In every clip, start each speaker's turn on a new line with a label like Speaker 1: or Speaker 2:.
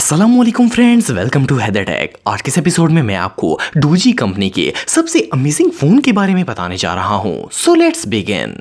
Speaker 1: अस्सलामुअलैकुम friends, welcome to Haider tech. आज के इस एपिसोड में मैं आपको डोजी कंपनी के सबसे अमेजिंग फोन के बारे में बताने जा रहा हूं। So let's begin.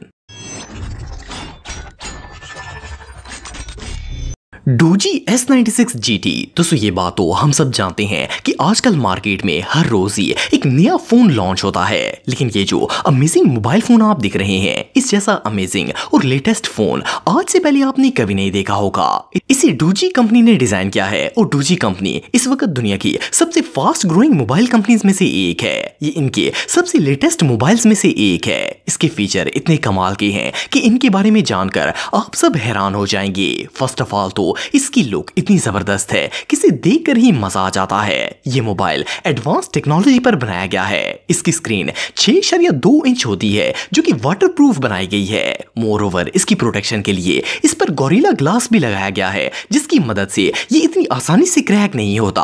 Speaker 1: Doji S96 GT। दोस्तों ये बात तो हम सब जानते हैं कि आजकल मार्केट में हर रोज ही एक नया फोन लॉन्च होता है, लेकिन ये जो अमेजिंग मोबाइल फोन आप देख रहे हैं, इस जैसा अमेजिंग और लेटेस्ट फोन आज से पहले आपने कभी नहीं देखा होगा। इसे डोजी कंपनी ने डिजाइन किया है और डोजी कंपनी इस वक्त दुनिया की सबसे फास्ट ग्रोइंग मोबाइल कंपनीज में से एक है। ये इनके सबसे लेटेस्ट मोबाइल्स में से एक है। इसके फीचर इतने कमाल के हैं कि इनके बारे में जानकर आप सब हैरान हो जाएंगे। फर्स्ट ऑफ ऑल तो इसकी लुक इतनी जबरदस्त है कि इसे देखकर ही मजा आ जाता है। ये मोबाइल एडवांस टेक्नोलॉजी पर बनाया गया है। इसकी स्क्रीन 6.2 इंच होती है जो कि वाटरप्रूफ बनाई गई है। मोरओवर इसकी प्रोटेक्शन के लिए इस पर गोरिल्ला ग्लास भी लगाया गया है, जिसकी मदद से ये इतनी आसानी से क्रैक नहीं होता।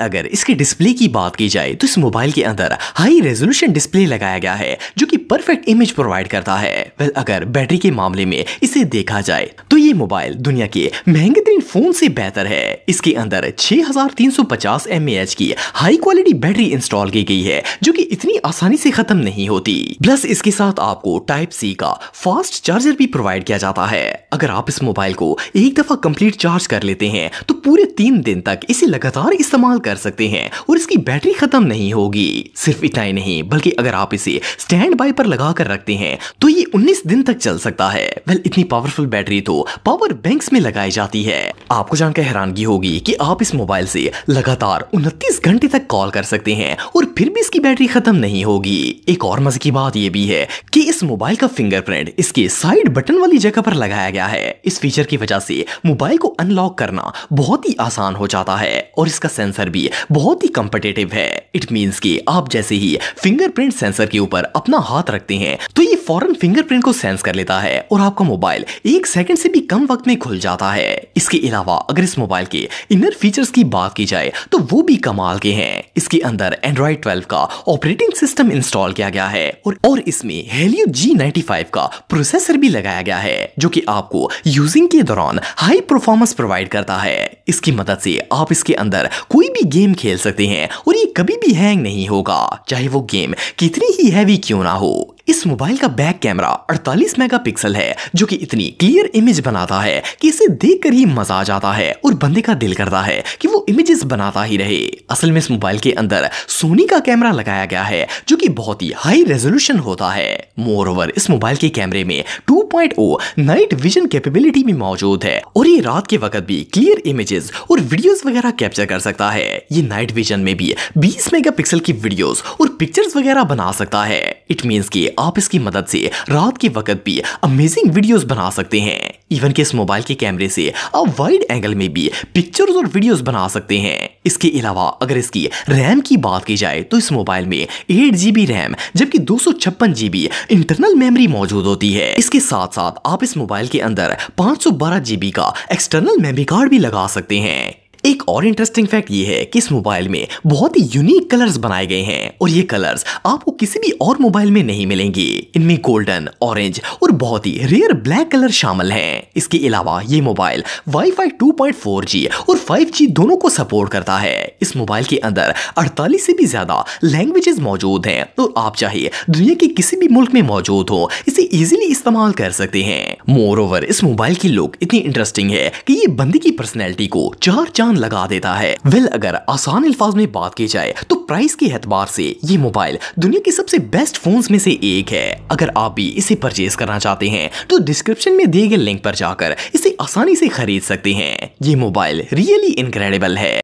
Speaker 1: अगर इसके डिस्प्ले की बात की जाए तो इस मोबाइल के अंदर हाई रेजोल्यूशन डिस्प्ले लगाया गया है जो कि परफेक्ट इमेज प्रोवाइड करता है। अगर बैटरी के मामले में इसे देखा जाए तो ये मोबाइल दुनिया के महंगे फोन से बेहतर है। इसके अंदर 6350 mAh की हाई क्वालिटी बैटरी इंस्टॉल की गई है जो कि इतनी आसानी से खत्म नहीं होती। प्लस इसके साथ आपको टाइप सी का फास्ट चार्जर भी प्रोवाइड किया जाता है। अगर आप इस मोबाइल को एक दफा कंप्लीट चार्ज कर लेते हैं तो पूरे 3 दिन तक इसे लगातार इस्तेमाल कर सकते हैं और इसकी बैटरी खत्म नहीं होगी। सिर्फ इतना ही नहीं, बल्कि अगर आप इसे स्टैंड बाय पर लगा कर रखते हैं तो ये 19 दिन तक चल सकता है। इतनी पावरफुल बैटरी तो पावर बैंक्स में लगाई जाती है। आपको जानकर हैरानगी होगी कि आप इस मोबाइल से लगातार 29 घंटे तक कॉल कर सकते हैं और फिर भी इसकी बैटरी खत्म नहीं होगी। एक और मजे की बात यह भी है कि इस मोबाइल का फिंगरप्रिंट इसके साइड बटन वाली जगह पर लगाया गया है। इस फीचर की वजह से मोबाइल को अनलॉक करना बहुत ही आसान हो जाता है और इसका सेंसर भी बहुत ही कॉम्पिटिटिव है। इट मींस कि आप जैसे ही फिंगरप्रिंट सेंसर के ऊपर अपना हाथ रखते हैं तो ये फौरन फिंगरप्रिंट को सेंस कर लेता है और आपका मोबाइल 1 सेकंड से भी कम वक्त में खुल जाता है। इसके अलावा अगर इस मोबाइल के इनर फीचर्स की बात की जाए तो वो भी कमाल के हैं। इसके अंदर Android 12 का ऑपरेटिंग सिस्टम इंस्टॉल किया गया है और इसमें Helio G95 का प्रोसेसर भी लगाया गया है जो कि आपको यूजिंग के दौरान हाई परफॉर्मेंस प्रोवाइड करता है। इसकी मदद से आप इसके अंदर कोई भी गेम खेल सकते हैं और ये कभी भी हैंग नहीं होगा, चाहे वो गेम कितनी ही हैवी क्यों ना हो। इस मोबाइल का बैक कैमरा 48 मेगापिक्सल है जो कि इतनी क्लियर इमेज बनाता है कि इसे देखकर ही मजा आ जाता है और बंदे का दिल करता है कि वो इमेजेस बनाता ही रहे। असल में इस मोबाइल के अंदर सोनी का कैमरा लगाया गया है जो कि बहुत ही हाई रेजोल्यूशन होता है। मोरओवर इस मोबाइल के कैमरे में 2.0 नाइट विजन कैपेबिलिटी भी मौजूद है और ये रात के वक्त भी क्लियर इमेजेस और वीडियोस वगैरह कैप्चर कर सकता है। ये नाइट विजन में भी 20 मेगापिक्सल की वीडियोस और पिक्चर्स वगैरह बना सकता है। इट मींस कि आप इसकी मदद से रात के वक्त भी अमेजिंग वीडियोस बना सकते हैं। इवन कि इस मोबाइल के कैमरे से आप वाइड एंगल में भी पिक्चर्स और वीडियोस बना सकते हैं। इसके अलावा अगर इसकी रैम की बात की जाए तो इस मोबाइल में 8 GB रैम जबकि 256 GB इंटरनल मेमोरी मौजूद होती है। इसके साथ साथ आप इस मोबाइल के अंदर 512 GB का एक्सटर्नल मेमोरी कार्ड भी लगा सकते हैं। एक और इंटरेस्टिंग फैक्ट ये है कि इस मोबाइल में बहुत ही यूनिक कलर्स बनाए गए हैं और ये कलर्स आपको किसी भी और मोबाइल में नहीं मिलेंगे। इनमें गोल्डन, ऑरेंज और बहुत ही रेयर ब्लैक कलर शामिल हैं। इसके अलावा ये मोबाइल वाईफाई 2.4G और 5G दोनों को सपोर्ट करता है। इस मोबाइल के अंदर 48 से भी ज्यादा लैंग्वेजेस मौजूद हैं और आप चाहे दुनिया के किसी भी मुल्क में मौजूद हो इसे इजीली इस्तेमाल कर सकते हैं। मोरओवर इस मोबाइल की लुक इतनी इंटरेस्टिंग है कि ये बंदे की पर्सनैलिटी को चार लगा देता है। अगर आसान अल्फाज में बात की जाए तो प्राइस के एतबार से ये मोबाइल दुनिया के सबसे बेस्ट फोन्स में से एक है। अगर आप भी इसे परचेज करना चाहते हैं तो डिस्क्रिप्शन में दिए गए लिंक पर जाकर इसे आसानी से खरीद सकते हैं। ये मोबाइल रियली इनक्रेडिबल है।